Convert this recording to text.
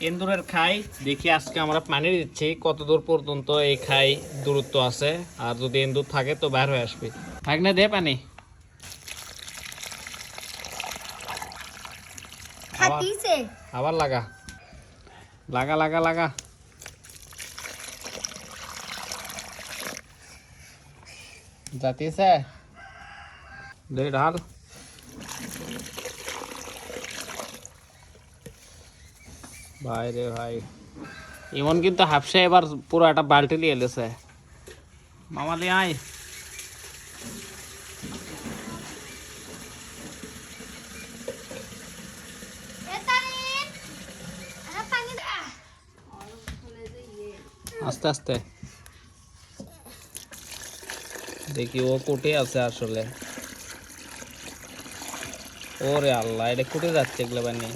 এন্দুরের খাই দেখি আজকে আমরা পানি দিচ্ছি কত দূর পর্যন্ত এই খাই দূরত্ব আছে, আর যদি এন্দুর থাকে তো বাইর হয়ে আসবে। ভাগনা দে পানি, আবার লাগা লাগা লাগা লাগা। যাতিছে দে ঢাল। ভাই রে ভাই, ইমন কিন্তু হাফসে এবার পুরো একটা বালতি নিয়ে এলেছে। মামালি আয়, আস্তে আস্তে দেখি ও কোটে আছে আসলে। ওরে আল্লাহ, এটা কোটে যাচ্ছে এগুলো বানিয়ে।